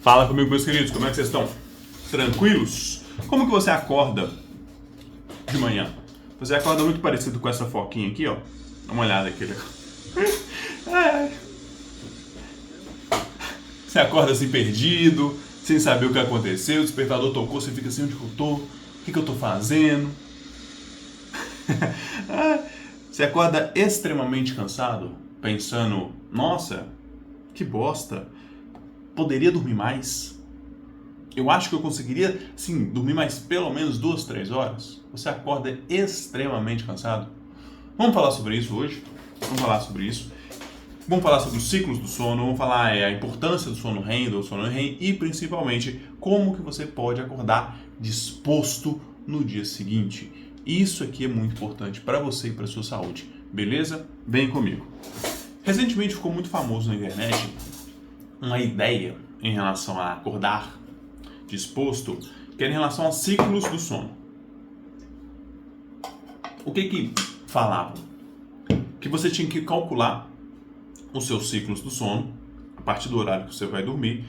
Fala comigo, meus queridos, como é que vocês estão? Tranquilos? Como que você acorda de manhã? Você acorda muito parecido com essa foquinha aqui, ó. Dá uma olhada aqui. Você acorda assim perdido, sem saber o que aconteceu, o despertador tocou, você fica assim, onde que eu tô? O que eu tô fazendo? Você acorda extremamente cansado, pensando, nossa, que bosta, poderia dormir mais? Eu acho que eu conseguiria, sim, dormir mais pelo menos 2, 3 horas. Você acorda extremamente cansado. Vamos falar sobre isso hoje. Vamos falar sobre isso. Vamos falar sobre os ciclos do sono. Vamos falar a importância do sono REM, do sono REM e principalmente como que você pode acordar disposto no dia seguinte. Isso aqui é muito importante para você e para sua saúde. Beleza? Vem comigo. Recentemente ficou muito famoso na internet uma ideia em relação a acordar disposto, que era em relação aos ciclos do sono. O que falavam? Que você tinha que calcular os seus ciclos do sono, a partir do horário que você vai dormir,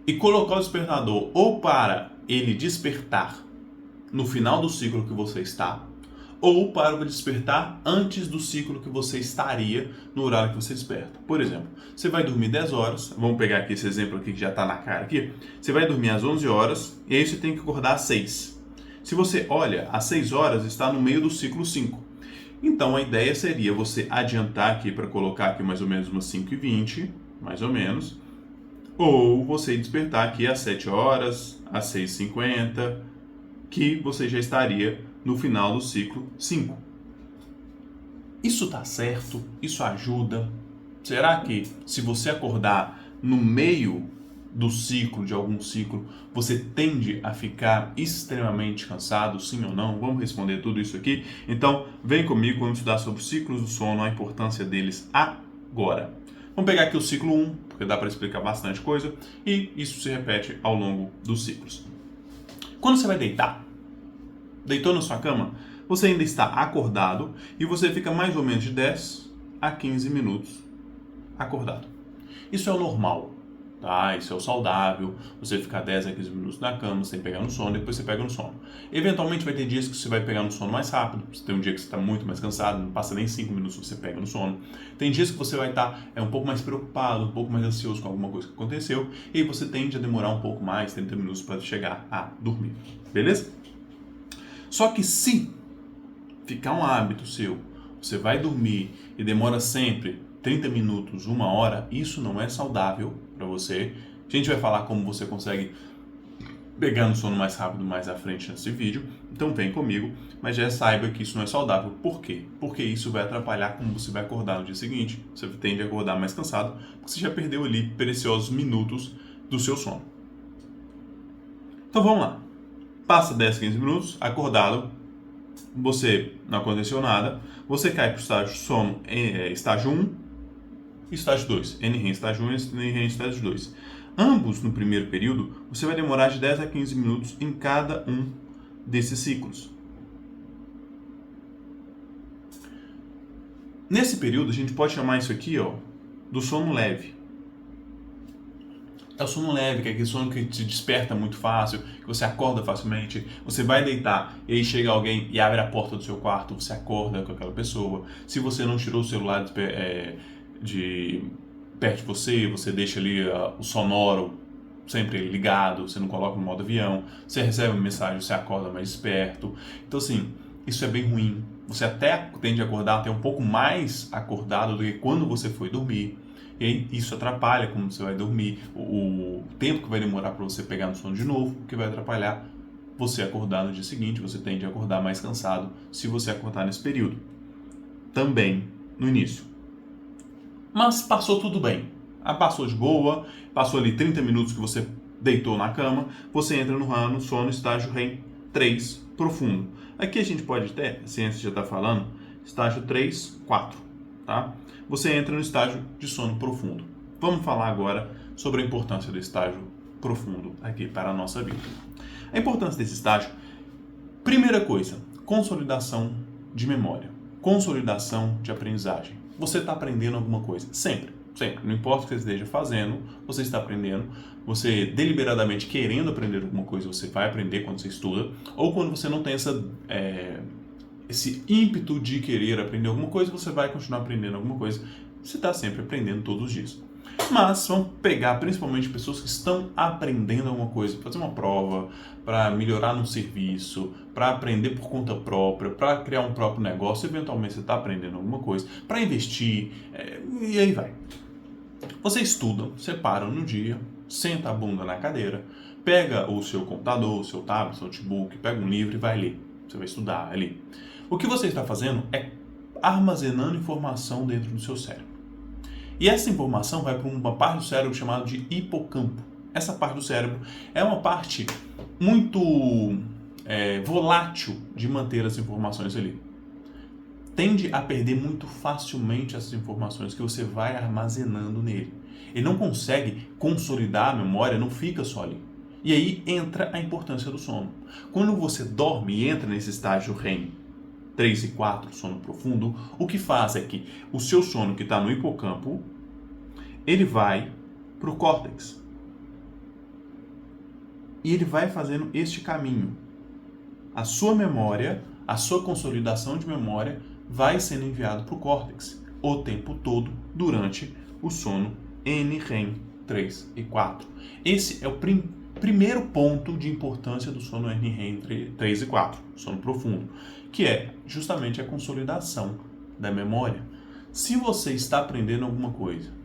e colocar o despertador ou para ele despertar no final do ciclo que você está, ou para o despertar antes do ciclo que você estaria no horário que você desperta. Por exemplo, você vai dormir 10 horas, vamos pegar aqui esse exemplo aqui que já está na cara aqui, você vai dormir às 11 horas e aí você tem que acordar às 6. Se você olha, às 6 horas está no meio do ciclo 5. Então a ideia seria você adiantar aqui para colocar aqui mais ou menos umas 5h20, mais ou menos, ou você despertar aqui às 7 horas, às 6h50, que você já estaria no final do ciclo 5. Isso tá certo? Isso ajuda? Será que se você acordar no meio do ciclo, de algum ciclo, você tende a ficar extremamente cansado, sim ou não? Vamos responder tudo isso aqui? Então, vem comigo, vamos estudar sobre os ciclos do sono, a importância deles agora. Vamos pegar aqui o ciclo 1, porque dá para explicar bastante coisa, e isso se repete ao longo dos ciclos. Quando você vai deitar, deitou na sua cama, você ainda está acordado e você fica mais ou menos de 10 a 15 minutos acordado. Isso é o normal, tá? Isso é o saudável, você ficar 10 a 15 minutos na cama sem pegar no sono, depois você pega no sono. Eventualmente vai ter dias que você vai pegar no sono mais rápido, você tem um dia que você está muito mais cansado, não passa nem 5 minutos você pega no sono. Tem dias que você vai estar um pouco mais preocupado, um pouco mais ansioso com alguma coisa que aconteceu e você tende a demorar um pouco mais, 30 minutos para chegar a dormir, beleza? Só que se ficar um hábito seu, você vai dormir e demora sempre 30 minutos, 1 hora, isso não é saudável para você. A gente vai falar como você consegue pegar no sono mais rápido mais à frente nesse vídeo, então vem comigo, mas já saiba que isso não é saudável. Por quê? Porque isso vai atrapalhar como você vai acordar no dia seguinte, você tende a acordar mais cansado, porque você já perdeu ali preciosos minutos do seu sono. Então vamos lá. Passa 10, 15 minutos, acordado, você não aconteceu nada, você cai para o estágio sono, estágio 1 e estágio 2, NREM estágio 1 e NREM estágio 2. Ambos no primeiro período, você vai demorar de 10 a 15 minutos em cada um desses ciclos. Nesse período, a gente pode chamar isso aqui, ó, do sono leve. É o sono leve, que é aquele sono que te desperta muito fácil, que você acorda facilmente, você vai deitar e aí chega alguém e abre a porta do seu quarto, você acorda com aquela pessoa. Se você não tirou o celular de perto de você, você deixa ali o sonoro sempre ligado, você não coloca no modo avião, você recebe uma mensagem, você acorda mais esperto. Então assim, isso é bem ruim. Você até tende a acordar até um pouco mais acordado do que quando você foi dormir. E aí isso atrapalha como você vai dormir, o tempo que vai demorar para você pegar no sono de novo, que vai atrapalhar você acordar no dia seguinte, você tende a acordar mais cansado se você acordar nesse período. Também no início. Mas passou tudo bem. Passou de boa, passou ali 30 minutos que você deitou na cama, você entra no sono estágio REM 3 profundo. Aqui a gente pode ter, a ciência já está falando, estágio 3, 4, tá? Você entra no estágio de sono profundo. Vamos falar agora sobre a importância do estágio profundo aqui para a nossa vida. A importância desse estágio, primeira coisa, consolidação de memória, consolidação de aprendizagem. Você está aprendendo alguma coisa, sempre. Sempre. Não importa o que você esteja fazendo, você está aprendendo. Você deliberadamente querendo aprender alguma coisa, você vai aprender quando você estuda. Ou quando você não tem esse ímpeto de querer aprender alguma coisa, você vai continuar aprendendo alguma coisa. Você está sempre aprendendo todos os dias. Mas vamos pegar principalmente pessoas que estão aprendendo alguma coisa, fazer uma prova, para melhorar no serviço, para aprender por conta própria, para criar um próprio negócio, eventualmente você está aprendendo alguma coisa, para investir, e aí vai. Você estuda, você para no dia, senta a bunda na cadeira, pega o seu computador, o seu tablet, seu notebook, pega um livro e vai ler. Você vai estudar ali. O que você está fazendo é armazenando informação dentro do seu cérebro. E essa informação vai para uma parte do cérebro chamada de hipocampo. Essa parte do cérebro é uma parte muito volátil de manter as informações ali. Tende a perder muito facilmente essas informações que você vai armazenando nele. Ele não consegue consolidar a memória, não fica só ali. E aí entra a importância do sono. Quando você dorme e entra nesse estágio REM 3 e 4, sono profundo, o que faz é que o seu sono que está no hipocampo, ele vai para o córtex. E ele vai fazendo este caminho. A sua memória, a sua consolidação de memória vai sendo enviado para o córtex o tempo todo durante o sono NREM 3 e 4. Esse é o primeiro ponto de importância do sono NREM 3 e 4, sono profundo, que é justamente a consolidação da memória. Se você está aprendendo alguma coisa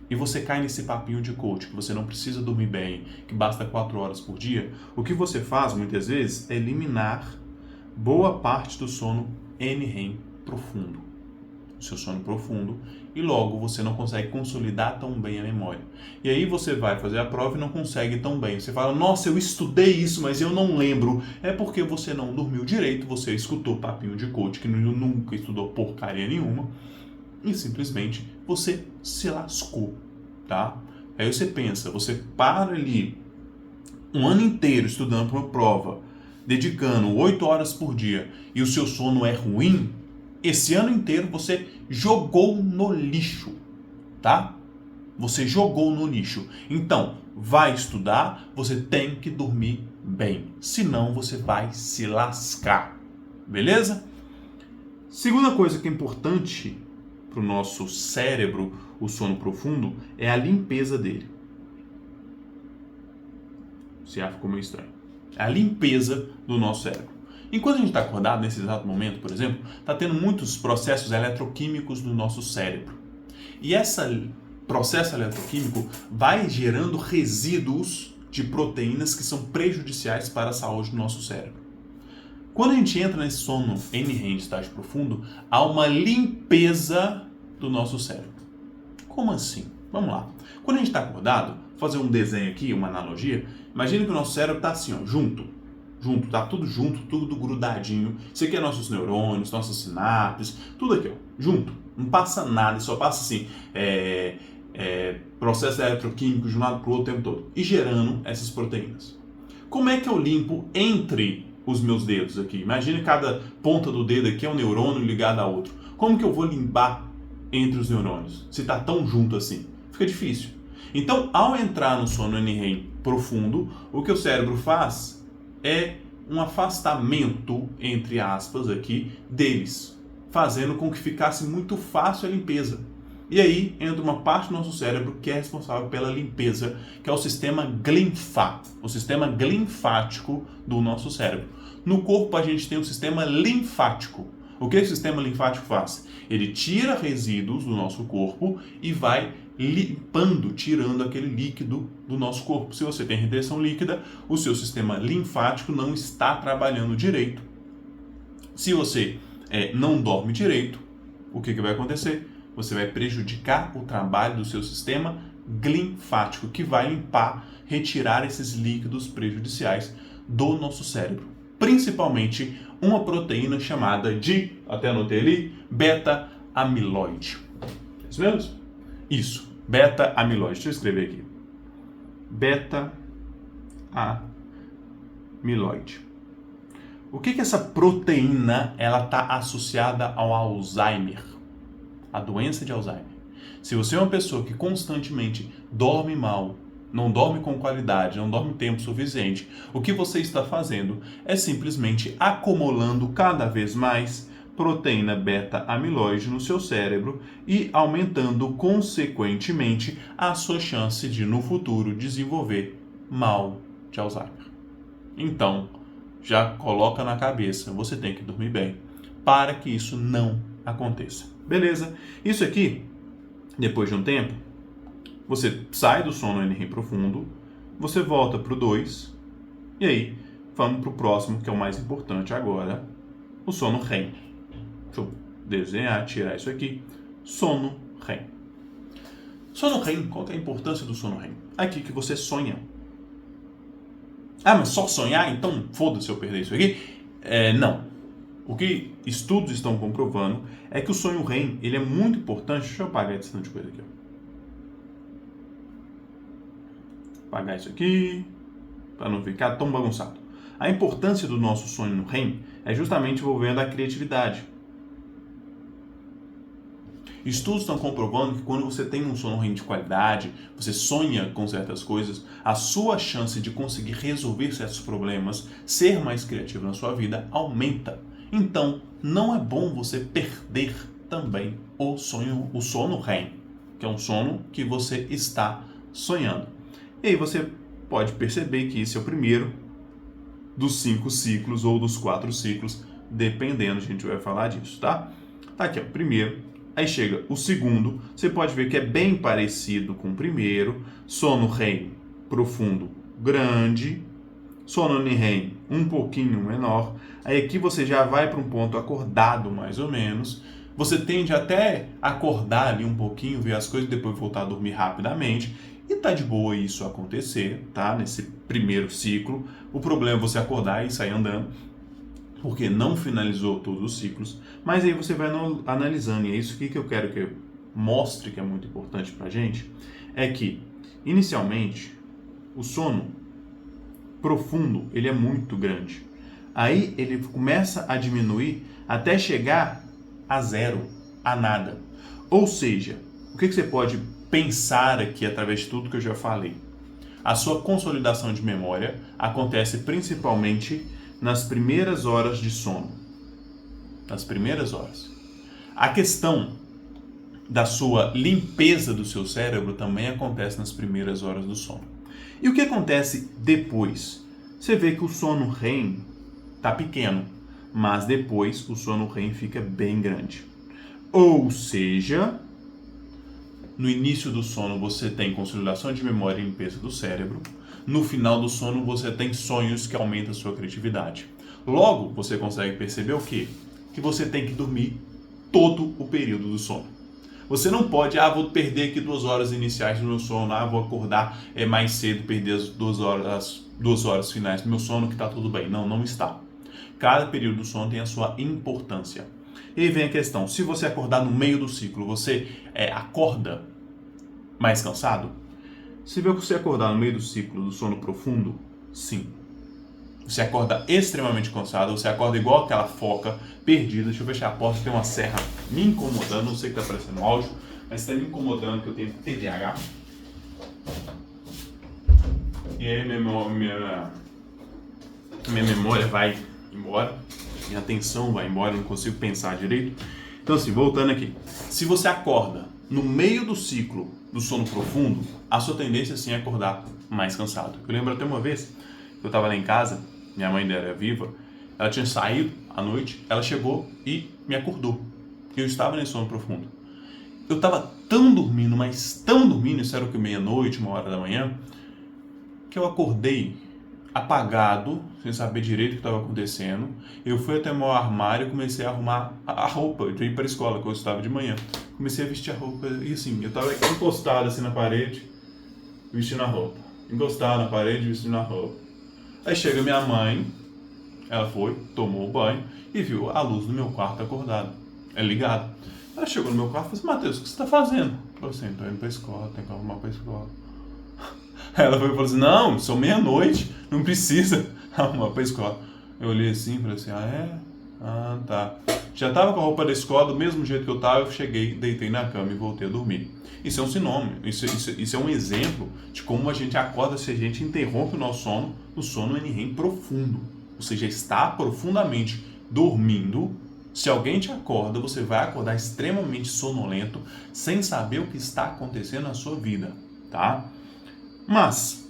e você cai nesse papinho de coach, que você não precisa dormir bem, que basta 4 horas por dia, o que você faz muitas vezes é eliminar boa parte do sono NREM profundo, o seu sono profundo, e logo você não consegue consolidar tão bem a memória. E aí você vai fazer a prova e não consegue tão bem. Você fala, nossa, eu estudei isso, mas eu não lembro. É porque você não dormiu direito, você escutou papinho de coach que nunca estudou porcaria nenhuma, e simplesmente você se lascou, tá? Aí você pensa, você para ali um ano inteiro estudando para uma prova, dedicando 8 horas por dia, e o seu sono é ruim, esse ano inteiro você jogou no lixo, tá? Você jogou no lixo. Então, vai estudar, você tem que dormir bem, senão você vai se lascar, beleza? Segunda coisa que é importante para o nosso cérebro, o sono profundo, é a limpeza dele. Se ficou meio estranho. É a limpeza do nosso cérebro. Enquanto a gente está acordado, nesse exato momento, por exemplo, está tendo muitos processos eletroquímicos no nosso cérebro. E esse processo eletroquímico vai gerando resíduos de proteínas que são prejudiciais para a saúde do nosso cérebro. Quando a gente entra nesse sono NREM de estágio profundo, há uma limpeza do nosso cérebro. Como assim? Vamos lá. Quando a gente está acordado, vou fazer um desenho aqui, uma analogia. Imagina que o nosso cérebro está assim, ó, junto, tá tudo junto, tudo grudadinho. Isso aqui é nossos neurônios, nossas sinapses, tudo aqui, ó, junto. Não passa nada, só passa assim, processo eletroquímico de um lado para o outro o tempo todo. E gerando essas proteínas. Como é que eu limpo entre os meus dedos aqui? Imagina cada ponta do dedo aqui é um neurônio ligado a outro. Como que eu vou limpar entre os neurônios, se está tão junto assim? Fica difícil. Então, ao entrar no sono NREM profundo, o que o cérebro faz é um afastamento, entre aspas, aqui, deles, fazendo com que ficasse muito fácil a limpeza. E aí entra uma parte do nosso cérebro que é responsável pela limpeza, que é o sistema linfático, o sistema linfático do nosso cérebro. No corpo a gente tem o sistema linfático. O que esse sistema linfático faz? Ele tira resíduos do nosso corpo e vai limpando, tirando aquele líquido do nosso corpo. Se você tem retenção líquida, o seu sistema linfático não está trabalhando direito. Se você não dorme direito, o que vai acontecer? Você vai prejudicar o trabalho do seu sistema linfático, que vai limpar, retirar esses líquidos prejudiciais do nosso cérebro. Principalmente uma proteína chamada de, até anotei ali, beta-amiloide. É isso mesmo? Isso, beta-amiloide. Deixa eu escrever aqui. Beta-amiloide. O que essa proteína ela está associada ao Alzheimer? A doença de Alzheimer. Se você é uma pessoa que constantemente dorme mal, não dorme com qualidade, não dorme tempo suficiente, o que você está fazendo é simplesmente acumulando cada vez mais proteína beta-amiloide no seu cérebro e aumentando consequentemente a sua chance de no futuro desenvolver mal de Alzheimer. Então, já coloca na cabeça, você tem que dormir bem para que isso não aconteça. Beleza? Isso aqui, depois de um tempo, você sai do sono NREM profundo, você volta para o 2, e aí vamos para o próximo, que é o mais importante agora, o sono REM. Deixa eu desenhar, tirar isso aqui. Sono REM. Sono REM, qual que é a importância do sono REM? Aqui que você sonha. Ah, mas só sonhar? Então foda-se eu perder isso aqui? Não. O que estudos estão comprovando é que o sonho REM, ele é muito importante. Deixa eu apagar esse tanto de coisa aqui, ó. Apagar isso aqui, para não ficar tão bagunçado. A importância do nosso sonho no REM é justamente envolvendo a criatividade. Estudos estão comprovando que quando você tem um sono REM de qualidade, você sonha com certas coisas, a sua chance de conseguir resolver certos problemas, ser mais criativo na sua vida, aumenta. Então, não é bom você perder também o sono REM, que é um sono que você está sonhando. E aí você pode perceber que esse é o primeiro dos 5 ciclos ou dos 4 ciclos, dependendo, a gente vai falar disso, tá? Tá aqui, ó, o primeiro. Aí chega o segundo, você pode ver que é bem parecido com o primeiro. Sono REM profundo grande, sono NREM um pouquinho menor. Aí aqui você já vai para um ponto acordado mais ou menos. Você tende até a acordar ali um pouquinho, ver as coisas e depois voltar a dormir rapidamente. E tá de boa isso acontecer, tá? Nesse primeiro ciclo. O problema é você acordar e sair andando, porque não finalizou todos os ciclos, mas aí você vai analisando, e é isso aqui que eu quero que eu mostre, que é muito importante pra gente, é que, inicialmente, o sono profundo, ele é muito grande. Aí ele começa a diminuir até chegar a zero, a nada. Ou seja, o que você pode pensar aqui através de tudo que eu já falei? A sua consolidação de memória acontece principalmente nas primeiras horas de sono. Nas primeiras horas. A questão da sua limpeza do seu cérebro também acontece nas primeiras horas do sono. E o que acontece depois? Você vê que o sono REM está pequeno, mas depois o sono REM fica bem grande. Ou seja, no início do sono você tem consolidação de memória e limpeza do cérebro. No final do sono você tem sonhos que aumentam a sua criatividade. Logo, você consegue perceber o quê? Que você tem que dormir todo o período do sono. Você não pode, vou perder aqui 2 horas iniciais do meu sono, vou acordar mais cedo, perder as 2 horas finais do meu sono, que está tudo bem. Não, não está. Cada período do sono tem a sua importância. E aí vem a questão, se você acordar no meio do ciclo, você acorda mais cansado? Se você acordar no meio do ciclo do sono profundo, sim. Você acorda extremamente cansado, você acorda igual aquela foca perdida. Deixa eu fechar a porta, tem uma serra me incomodando, não sei o que está aparecendo no áudio, mas está me incomodando que eu tenho TDAH. E aí minha memória vai embora, minha atenção vai embora, eu não consigo pensar direito. Então assim, voltando aqui, se você acorda no meio do ciclo do sono profundo, a sua tendência sim é acordar mais cansado. Eu lembro até uma vez, eu estava lá em casa, minha mãe ainda era viva, ela tinha saído à noite, ela chegou e me acordou. Eu estava nesse sono profundo. Eu estava tão dormindo, mas tão dormindo, isso era o que, meia-noite, 1h da manhã, que eu acordei apagado, sem saber direito o que estava acontecendo. Eu fui até o meu armário e comecei a arrumar a roupa de ir para a escola, que eu estudava de manhã. Comecei a vestir a roupa e assim, eu estava encostado assim na parede, vestindo a roupa. Encostado na parede, vestindo a roupa. Aí chega minha mãe, ela foi, tomou o banho e viu a luz do meu quarto acordado, ligado. Ela chegou no meu quarto e falou assim, Matheus, o que você está fazendo? Eu falei assim, estou indo para a escola, tenho que arrumar para a escola. Ela foi e falou assim, não, são meia-noite, não precisa arrumar para a escola. Eu olhei assim e falei assim, tá. Já estava com a roupa da escola, do mesmo jeito que eu estava, eu cheguei, deitei na cama e voltei a dormir. Isso é um sinônimo, isso é um exemplo de como a gente acorda se a gente interrompe o nosso sono, o sono NREM profundo. Você já está profundamente dormindo. Se alguém te acorda, você vai acordar extremamente sonolento, sem saber o que está acontecendo na sua vida, tá? Mas,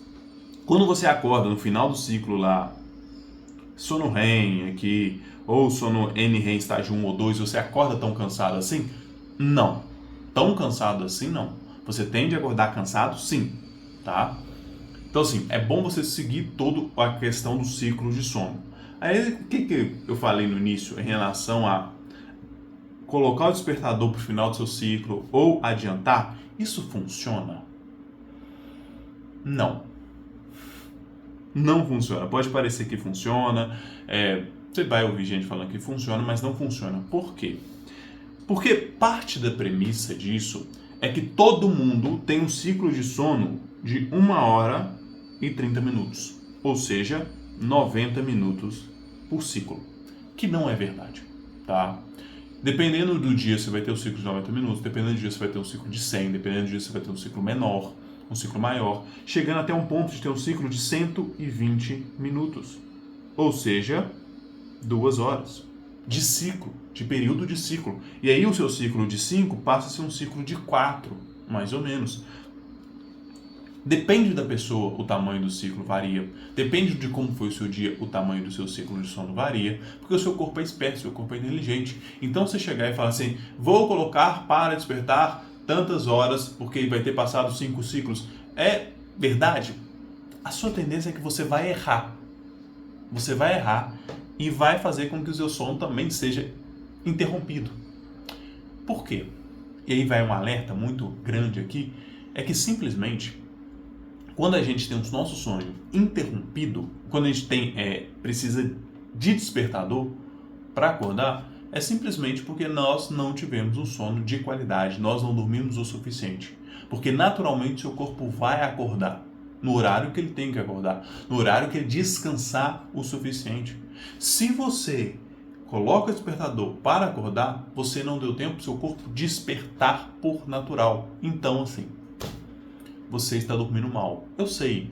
quando você acorda no final do ciclo lá, sono REM aqui, ou sono NREM estágio 1 ou 2, você acorda tão cansado assim? Não. Tão cansado assim, não. Você tende a acordar cansado? Sim, tá? Então, assim, é bom você seguir toda a questão do ciclo de sono. Aí, o que eu falei no início em relação a colocar o despertador para o final do seu ciclo ou adiantar? Isso funciona? Não. Não funciona. Pode parecer que funciona, você vai ouvir gente falando que funciona, mas não funciona. Por quê? Porque parte da premissa disso é que todo mundo tem um ciclo de sono de 1 hora e 30 minutos, ou seja, 90 minutos por ciclo, que não é verdade, tá? Dependendo do dia você vai ter um ciclo de 90 minutos, dependendo do dia você vai ter um ciclo de 100, dependendo do dia você vai ter um ciclo menor, um ciclo maior, chegando até um ponto de ter um ciclo de 120 minutos, ou seja, 2 horas de ciclo, de período de ciclo. E aí o seu ciclo de 5 passa a ser um ciclo de 4, mais ou menos. Depende da pessoa, o tamanho do ciclo varia. Depende de como foi o seu dia, o tamanho do seu ciclo de sono varia. Porque o seu corpo é esperto, o seu corpo é inteligente. Então você chegar e falar assim, vou colocar para despertar tantas horas, porque vai ter passado 5 ciclos. É verdade? A sua tendência é que você vai errar. Você vai errar e vai fazer com que o seu sono também seja interrompido. Por quê? E aí vai um alerta muito grande aqui, é que simplesmente quando a gente tem o nosso sonho interrompido, quando a gente precisa de despertador para acordar, é simplesmente porque nós não tivemos um sono de qualidade, nós não dormimos o suficiente. Porque naturalmente seu corpo vai acordar no horário que ele tem que acordar, no horário que ele descansar o suficiente. Se você coloca o despertador para acordar, você não deu tempo para o seu corpo despertar por natural. Então, assim, você está dormindo mal. Eu sei,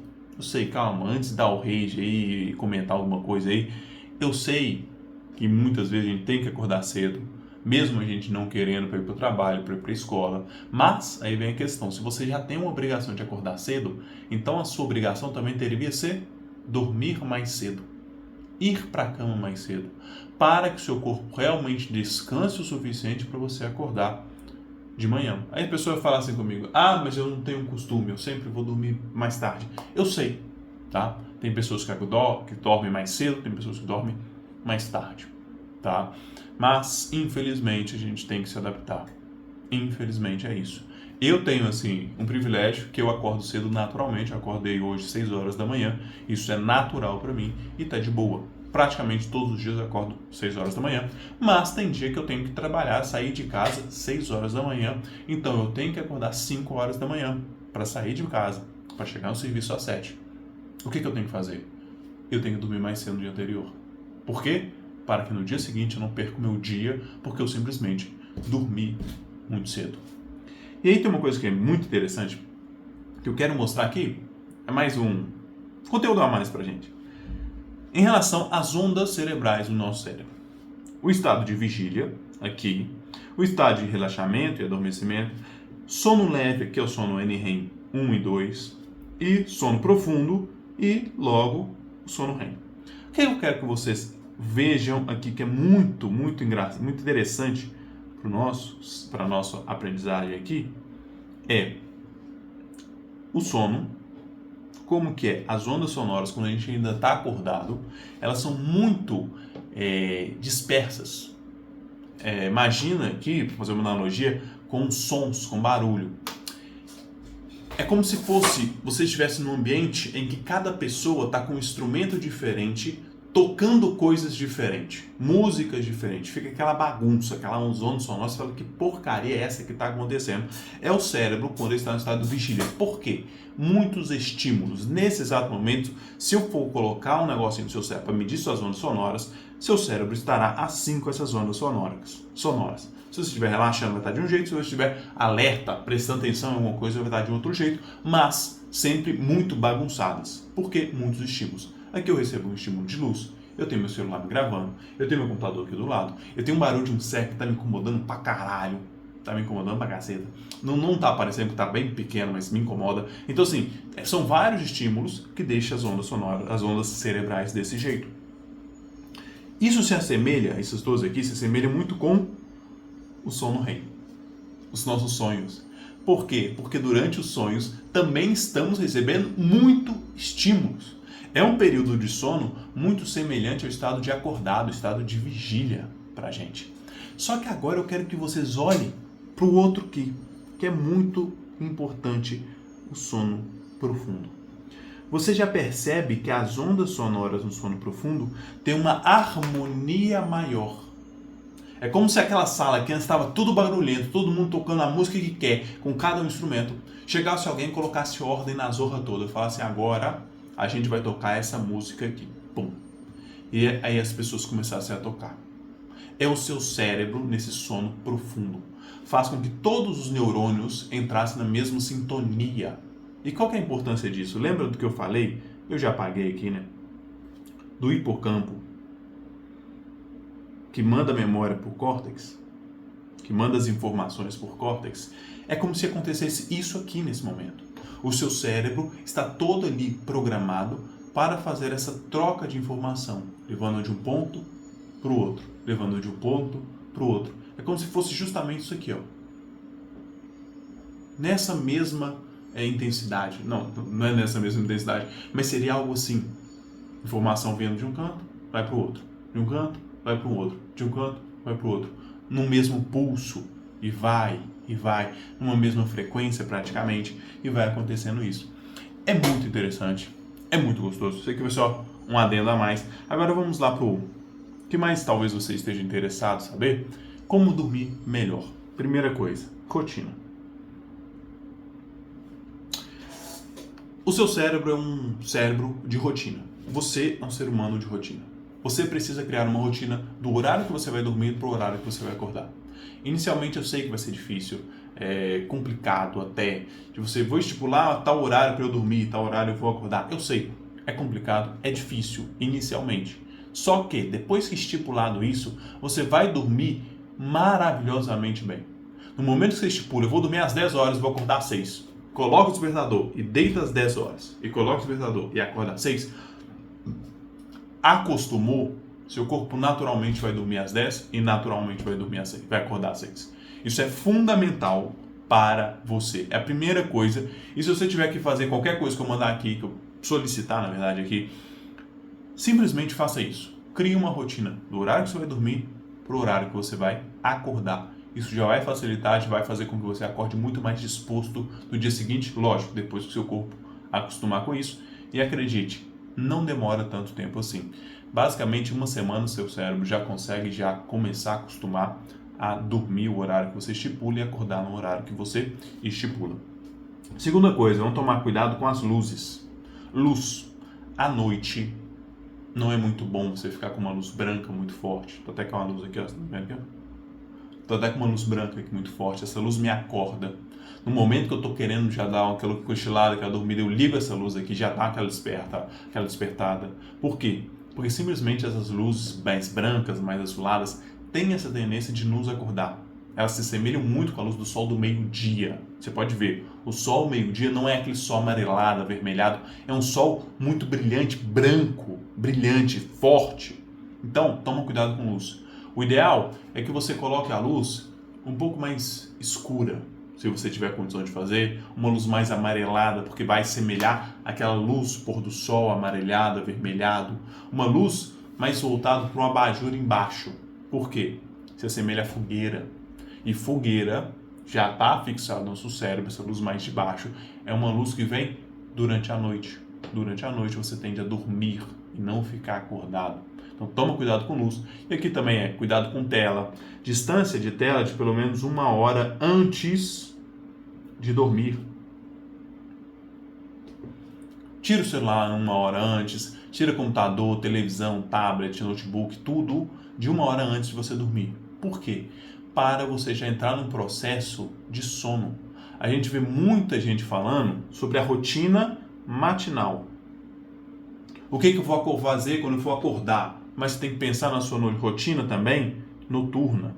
calma, antes de dar o rage aí e comentar alguma coisa aí, eu sei que muitas vezes a gente tem que acordar cedo, mesmo a gente não querendo para ir para o trabalho, para ir para a escola, mas aí vem a questão, se você já tem uma obrigação de acordar cedo, então a sua obrigação também deveria ser dormir mais cedo, ir para a cama mais cedo, para que o seu corpo realmente descanse o suficiente para você acordar de manhã. Aí a pessoa fala assim comigo, mas eu não tenho costume, eu sempre vou dormir mais tarde. Eu sei, tá? Tem pessoas que dormem mais cedo, tem pessoas que dormem mais tarde, tá? Mas, infelizmente, a gente tem que se adaptar. Infelizmente é isso. Eu tenho, assim, um privilégio que eu acordo cedo naturalmente, eu acordei hoje 6 horas da manhã, isso é natural para mim e tá de boa. Praticamente todos os dias eu acordo 6 horas da manhã, mas tem dia que eu tenho que trabalhar, sair de casa 6 horas da manhã, então eu tenho que acordar 5 horas da manhã para sair de casa, para chegar no serviço às 7. O que eu tenho que fazer? Eu tenho que dormir mais cedo no dia anterior. Por quê? Para que no dia seguinte eu não perca o meu dia, porque eu simplesmente dormi muito cedo. E aí tem uma coisa que é muito interessante, que eu quero mostrar aqui, é mais um conteúdo a mais pra gente. Em relação às ondas cerebrais do nosso cérebro. O estado de vigília, aqui, o estado de relaxamento e adormecimento, sono leve, que é o sono NREM 1 e 2, e sono profundo, e logo o sono REM. O que eu quero que vocês vejam aqui, que é muito engraçado, muito interessante para a nossa aprendizagem aqui, é o sono, como que é as ondas sonoras quando a gente ainda está acordado, elas são muito dispersas. Imagina aqui, para fazer uma analogia, com sons, com barulho. É como se você estivesse num ambiente em que cada pessoa está com um instrumento diferente, tocando coisas diferentes, músicas diferentes, fica aquela bagunça, aquela onda sonora, você fala, que porcaria é essa que está acontecendo? É o cérebro quando ele está no estado de vigília. Por quê? Muitos estímulos. Nesse exato momento, se eu for colocar um negocinho no seu cérebro para medir suas ondas sonoras, seu cérebro estará assim com essas ondas sonoras. Se você estiver relaxando, vai estar de um jeito. Se você estiver alerta, prestando atenção em alguma coisa, vai estar de outro jeito. Mas sempre muito bagunçadas. Por quê? Muitos estímulos. Aqui eu recebo um estímulo de luz. Eu tenho meu celular me gravando. Eu tenho meu computador aqui do lado. Eu tenho um barulho de um cerco que tá me incomodando pra caralho. Tá me incomodando pra caceta. Não tá parecendo que tá bem pequeno, mas me incomoda. Então, assim, são vários estímulos que deixam as ondas sonoras, as ondas cerebrais desse jeito. Isso se assemelha, esses dois aqui, se assemelha muito com o sono REM, os nossos sonhos. Por quê? Porque durante os sonhos também estamos recebendo muito estímulos. É um período de sono muito semelhante ao estado de acordado, estado de vigília pra gente. Só que agora eu quero que vocês olhem para o outro que é muito importante, o sono profundo. Você já percebe que as ondas sonoras no sono profundo têm uma harmonia maior. É como se aquela sala que antes estava tudo barulhento, todo mundo tocando a música que quer, com cada instrumento, chegasse alguém e colocasse ordem na zorra toda, falasse agora a gente vai tocar essa música aqui. Pum. E aí as pessoas começassem a tocar. É o seu cérebro nesse sono profundo. Faz com que todos os neurônios entrassem na mesma sintonia. E qual que é a importância disso? Lembra do que eu falei? Eu já apaguei aqui, né? Do hipocampo, que manda a memória por córtex, que manda as informações por córtex. É como se acontecesse isso aqui nesse momento. O seu cérebro está todo ali programado para fazer essa troca de informação, levando de um ponto para o outro, levando de um ponto para o outro. É como se fosse justamente isso aqui, ó. Nessa mesma intensidade. Não é nessa mesma intensidade, mas seria algo assim. Informação vindo de um canto, vai para o outro. De um canto, vai para o outro. De um canto, vai para o outro. No mesmo pulso. E vai. Numa mesma frequência praticamente. E vai acontecendo isso. É muito interessante. É muito gostoso. Isso aqui vai só um adendo a mais. Agora vamos lá para o que mais talvez você esteja interessado em saber. Como dormir melhor. Primeira coisa, rotina. O seu cérebro é um cérebro de rotina. Você é um ser humano de rotina. Você precisa criar uma rotina do horário que você vai dormir para o horário que você vai acordar. Inicialmente eu sei que vai ser difícil, complicado até, de você, vou estipular tal horário para eu dormir, tal horário eu vou acordar. Eu sei, é complicado, é difícil inicialmente. Só que depois que estipulado isso, você vai dormir maravilhosamente bem. No momento que você estipula, eu vou dormir às 10 horas, vou acordar às 6. Coloca o despertador e deita às 10 horas. E coloca o despertador e acorda às 6. Acostumou, seu corpo naturalmente vai dormir às 10 e naturalmente vai dormir às 6. Vai acordar às 6. Isso é fundamental para você. É a primeira coisa. E se você tiver que fazer qualquer coisa que eu mandar aqui, que eu solicitar, na verdade, aqui, simplesmente faça isso. Crie uma rotina do horário que você vai dormir para o horário que você vai acordar. Isso já vai facilitar, já vai fazer com que você acorde muito mais disposto no dia seguinte, lógico, depois que o seu corpo acostumar com isso. E acredite, não demora tanto tempo assim. Basicamente, uma semana o seu cérebro já consegue começar a acostumar a dormir o horário que você estipula e acordar no horário que você estipula. Segunda coisa, vamos tomar cuidado com as luzes. Luz, à noite, não é muito bom você ficar com uma luz branca muito forte. Tô até com uma luz aqui, ó, tá vendo aqui, ó? Tô até com uma luz branca aqui muito forte, essa luz me acorda. No momento que eu tô querendo já dar aquela cochilada, aquela dormida, eu ligo essa luz aqui, já dá aquela despertada. Por quê? Porque simplesmente essas luzes mais brancas, mais azuladas, têm essa tendência de nos acordar. Elas se assemelham muito com a luz do sol do meio-dia. Você pode ver, o sol meio-dia não é aquele sol amarelado, avermelhado, é um sol muito brilhante, branco, brilhante, forte. Então, toma cuidado com luz. O ideal é que você coloque a luz um pouco mais escura, se você tiver condição de fazer, uma luz mais amarelada, porque vai semelhar aquela luz pôr do sol amarelhado, avermelhado, uma luz mais voltada para um abajur embaixo. Por quê? Se assemelha a fogueira. E fogueira já está fixada no nosso cérebro, essa luz mais de baixo, é uma luz que vem durante a noite. Durante a noite você tende a dormir e não ficar acordado. Então toma cuidado com luz. E aqui também cuidado com tela. Distância de tela de pelo menos 1 hora antes de dormir. Tira o celular 1 hora antes, tira computador, televisão, tablet, notebook, tudo de 1 hora antes de você dormir. Por quê? Para você já entrar num processo de sono. A gente vê muita gente falando sobre a rotina matinal. O que eu vou fazer quando eu for acordar? Mas você tem que pensar na sua rotina também noturna,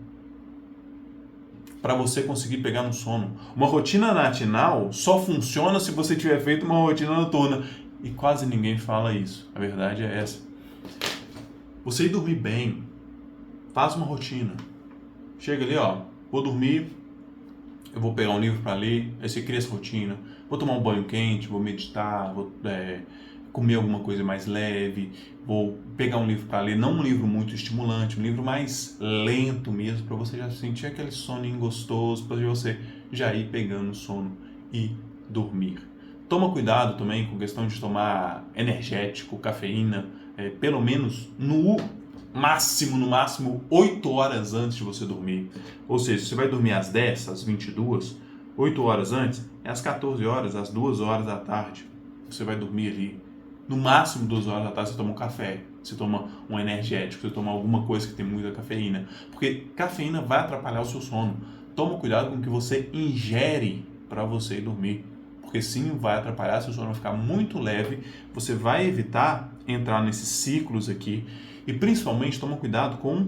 para você conseguir pegar no sono. Uma rotina matinal só funciona se você tiver feito uma rotina noturna. E quase ninguém fala isso. A verdade é essa. Você ir dormir bem, faz uma rotina. Chega ali, ó, vou dormir, eu vou pegar um livro para ler, aí você cria essa rotina. Vou tomar um banho quente, vou meditar, vou comer alguma coisa mais leve, vou pegar um livro para ler, não um livro muito estimulante, um livro mais lento mesmo, para você já sentir aquele soninho gostoso, para você já ir pegando sono e dormir. Toma cuidado também com questão de tomar energético, cafeína, pelo menos no máximo 8 horas antes de você dormir. Ou seja, você vai dormir às 10, às 22, 8 horas antes, é às 14 horas, às 2 horas da tarde. Você vai dormir ali. No máximo 2 horas da tarde você toma um café, você toma um energético, você toma alguma coisa que tem muita cafeína. Porque cafeína vai atrapalhar o seu sono. Toma cuidado com o que você ingere para você ir dormir. Porque sim, vai atrapalhar, seu sono vai ficar muito leve. Você vai evitar entrar nesses ciclos aqui. E principalmente toma cuidado com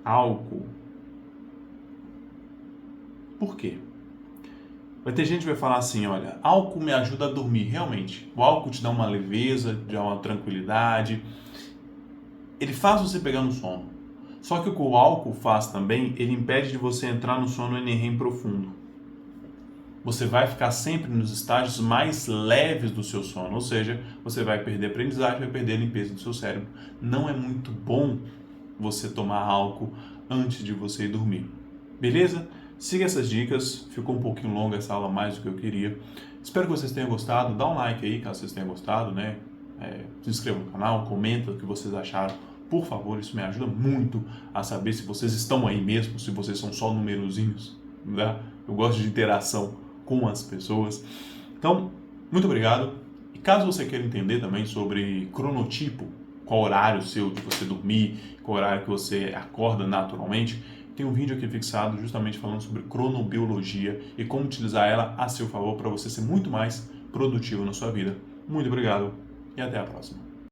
álcool. Por quê? Vai ter gente que vai falar assim, olha, álcool me ajuda a dormir. Realmente, o álcool te dá uma leveza, te dá uma tranquilidade. Ele faz você pegar no sono. Só que o que o álcool faz também, ele impede de você entrar no sono NREM profundo. Você vai ficar sempre nos estágios mais leves do seu sono, ou seja, você vai perder a aprendizagem, vai perder a limpeza do seu cérebro. Não é muito bom você tomar álcool antes de você ir dormir. Beleza? Siga essas dicas, ficou um pouquinho longa essa aula, mais do que eu queria. Espero que vocês tenham gostado, dá um like aí caso vocês tenham gostado, né? Se inscreva no canal, comenta o que vocês acharam, por favor, isso me ajuda muito a saber se vocês estão aí mesmo, se vocês são só numerozinhos, né? Eu gosto de interação com as pessoas. Então, muito obrigado. E caso você queira entender também sobre cronotipo, qual horário seu de você dormir, qual horário que você acorda naturalmente, tem um vídeo aqui fixado justamente falando sobre cronobiologia e como utilizar ela a seu favor para você ser muito mais produtivo na sua vida. Muito obrigado e até a próxima.